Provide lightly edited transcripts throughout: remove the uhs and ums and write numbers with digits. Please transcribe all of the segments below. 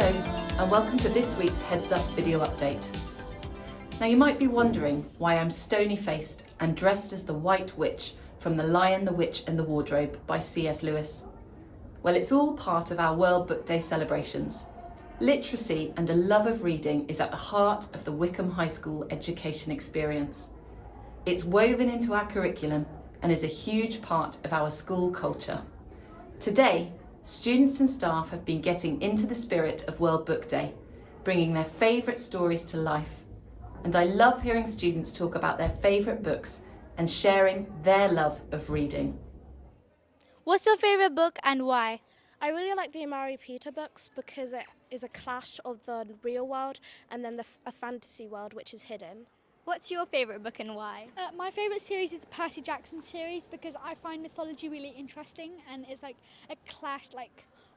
Hello and welcome to this week's Heads Up video update. Now you might be wondering why I'm stony-faced and dressed as the White Witch from The Lion, the Witch and the Wardrobe by C.S. Lewis. Well, it's all part of our World Book Day celebrations. Literacy and a love of reading is at the heart of the Wycombe High School education experience. It's woven into our curriculum and is a huge part of our school culture. Today, students and staff have been getting into the spirit of World Book Day, bringing their favourite stories to life. And I love hearing students talk about their favourite books and sharing their love of reading. What's your favourite book and why? I really like the Amari Peter books because it is a clash of the real world and then a fantasy world which is hidden. What's your favourite book and why? My favourite series is the Percy Jackson series because I find mythology really interesting and it's like a clash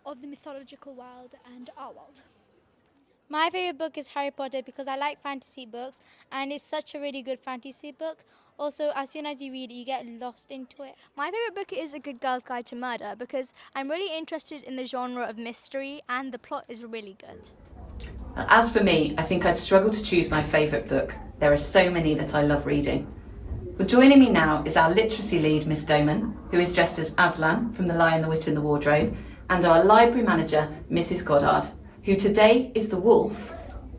of the mythological world and our world. My favourite book is Harry Potter because I like fantasy books and it's such a really good fantasy book. Also, as soon as you read it, you get lost into it. My favourite book is A Good Girl's Guide to Murder because I'm really interested in the genre of mystery and the plot is really good. As for me, I think I'd struggle to choose my favourite book. There are so many that I love reading. Well, joining me now is our literacy lead, Miss Doman, who is dressed as Aslan from The Lion, the Witch and the Wardrobe, and our library manager, Mrs Goddard, who today is the wolf,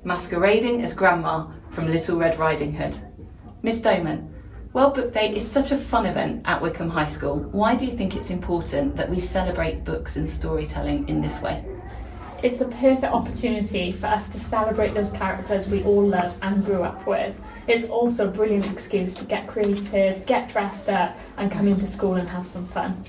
masquerading as Grandma from Little Red Riding Hood. Miss Doman, World Book Day is such a fun event at Wycombe High School. Why do you think it's important that we celebrate books and storytelling in this way? It's a perfect opportunity for us to celebrate those characters we all love and grew up with. It's also a brilliant excuse to get creative, get dressed up and come into school and have some fun.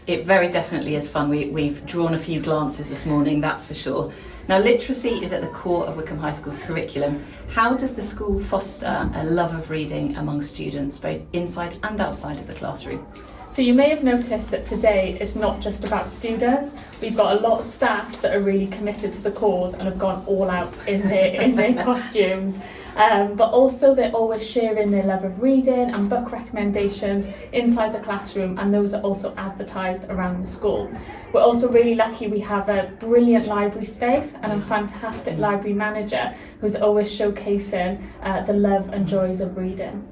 It very definitely is fun. We've drawn a few glances this morning, that's for sure. Now, literacy is at the core of Wycombe High School's curriculum. How does the school foster a love of reading among students, both inside and outside of the classroom? So you may have noticed that today is not just about students. We've got a lot of staff that are really committed to the cause and have gone all out in their costumes. But also they're always sharing their love of reading and book recommendations inside the classroom, and those are also advertised around the school. We're also really lucky we have a brilliant library space and a fantastic library manager who's always showcasing the love and joys of reading.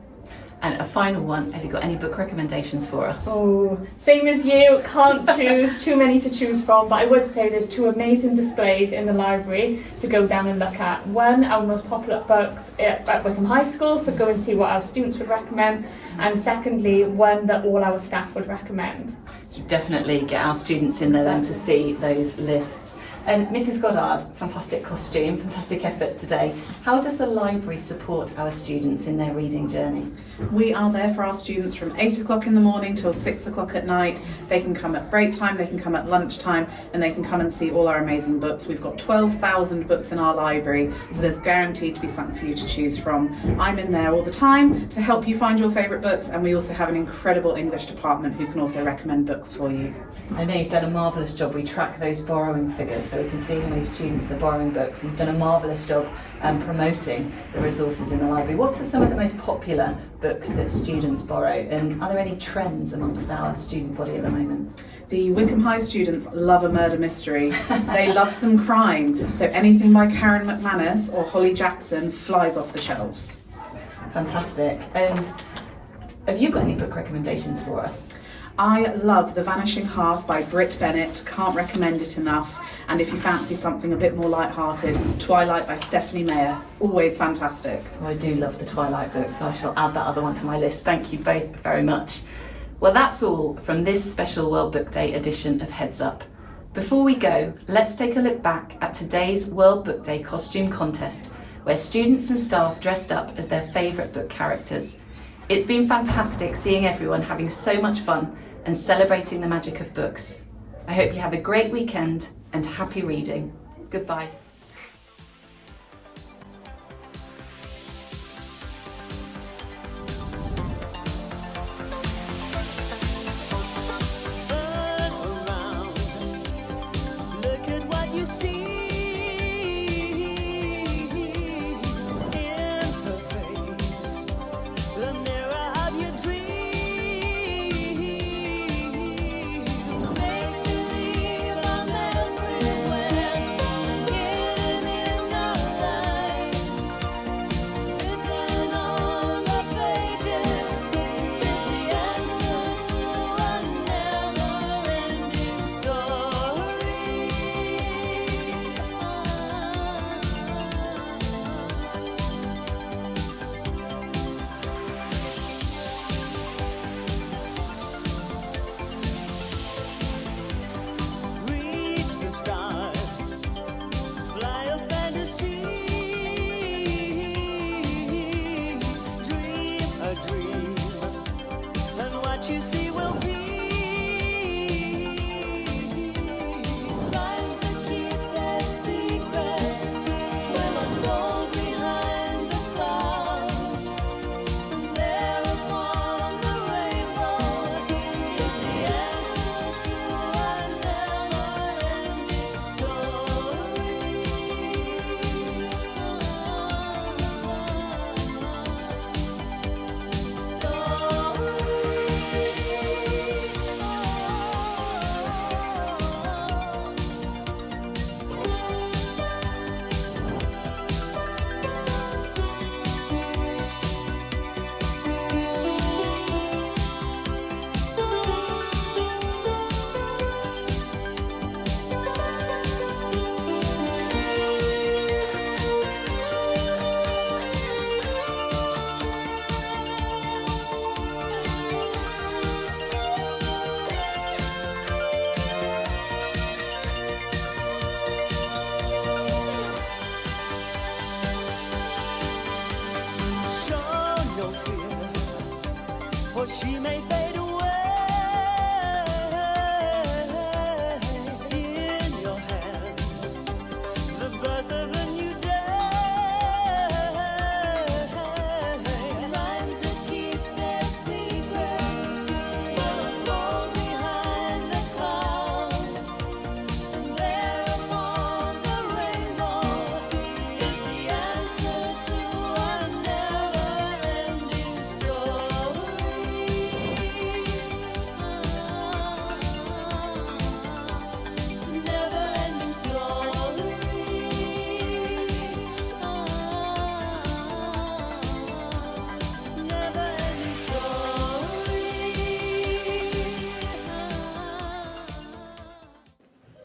And a final one, have you got any book recommendations for us? Oh, same as you, can't choose too many to choose from, but I would say there's two amazing displays in the library to go down and look at. One, our most popular books at Wycombe High School, so go and see what our students would recommend, and secondly, one that all our staff would recommend. So definitely get our students in there then to see those lists. And Mrs Goddard, fantastic costume, fantastic effort today. How does the library support our students in their reading journey? We are there for our students from 8 o'clock in the morning till 6 o'clock at night. They can come at break time, they can come at lunchtime, and they can come and see all our amazing books. We've got 12,000 books in our library, so there's guaranteed to be something for you to choose from. I'm in there all the time to help you find your favourite books, and we also have an incredible English department who can also recommend books for you. I know you've done a marvellous job. We track those borrowing figures so we can see how many students are borrowing books. You've done a marvellous job promoting the resources in the library. What are some of the most popular books that students borrow, and are there any trends amongst our student body at the moment? The Wycombe High students love a murder mystery. They love some crime, so anything by Karen McManus or Holly Jackson flies off the shelves. Fantastic. And have you got any book recommendations for us? I love The Vanishing Half by Britt Bennett, can't recommend it enough. And if you fancy something a bit more light-hearted, Twilight by Stephanie Meyer, always fantastic. Oh, I do love the Twilight book, so I shall add that other one to my list. Thank you both very much. Well, that's all from this special World Book Day edition of Heads Up. Before we go, let's take a look back at today's World Book Day costume contest, where students and staff dressed up as their favourite book characters. It's been fantastic seeing everyone having so much fun and celebrating the magic of books. I hope you have a great weekend and happy reading. Goodbye. Turn around, look at what you see. Make believe I'm everywhere. what you see will be. Rhymes that keep their secrets will unfold behind the clouds. And there upon the rainbow is the answer to a never-ending show no fear, for she may fade away. In your hands, the birth of a new day. Rhymes that keep their secrets will unfold behind the clouds. And there upon the rainbow is the answer to a never-ending story. Never-ending story. Never-ending story.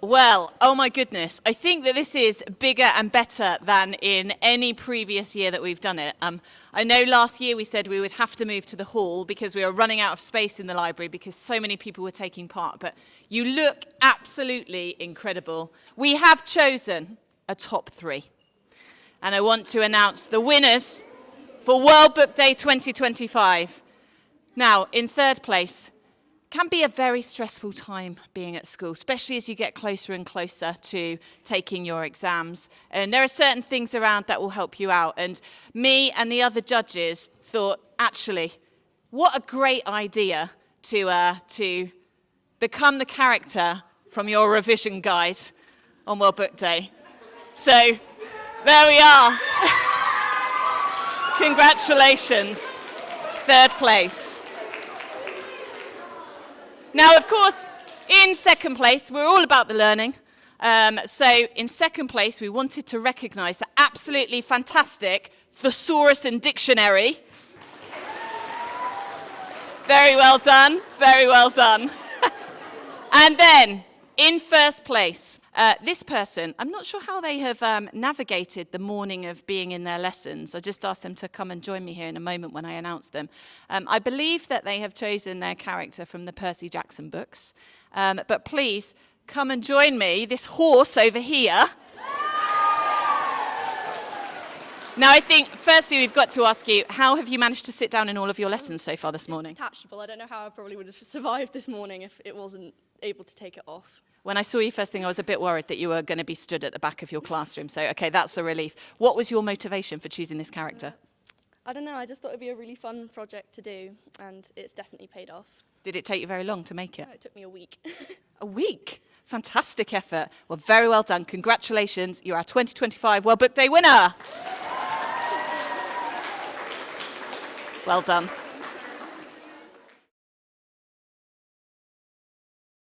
Well, oh my goodness. I think that this is bigger and better than in any previous year that we've done it. I know last year we said we would have to move to the hall because we were running out of space in the library because so many people were taking part, but you look absolutely incredible. We have chosen a top 3, and I want to announce the winners for World Book Day 2025. Now, in third place, can be a very stressful time being at school, especially as you get closer and closer to taking your exams. And there are certain things around that will help you out. And me and the other judges thought, actually, what a great idea to become the character from your revision guide on World Book Day. So there we are. Congratulations. Third place. Now, of course, in second place, we're all about the learning. So in second place, we wanted to recognise the absolutely fantastic Thesaurus and Dictionary. Very well done, very well done. And then, in first place, this person, I'm not sure how they have navigated the morning of being in their lessons. I just asked them to come and join me here in a moment when I announce them. I believe that they have chosen their character from the Percy Jackson books. But please, come and join me, this horse over here. Now, I think, firstly, we've got to ask you, how have you managed to sit down in all of your lessons so far this morning? Detachable. I don't know how I probably would have survived this morning if it wasn't able to take it off. When I saw you first thing, I was a bit worried that you were going to be stood at the back of your classroom. So, okay, that's a relief. What was your motivation for choosing this character? I don't know, I just thought it'd be a really fun project to do, and it's definitely paid off. Did it take you very long to make it? It took me a week. A week? Fantastic effort. Well, very well done. Congratulations. You're our 2025 World Book Day winner. Well done.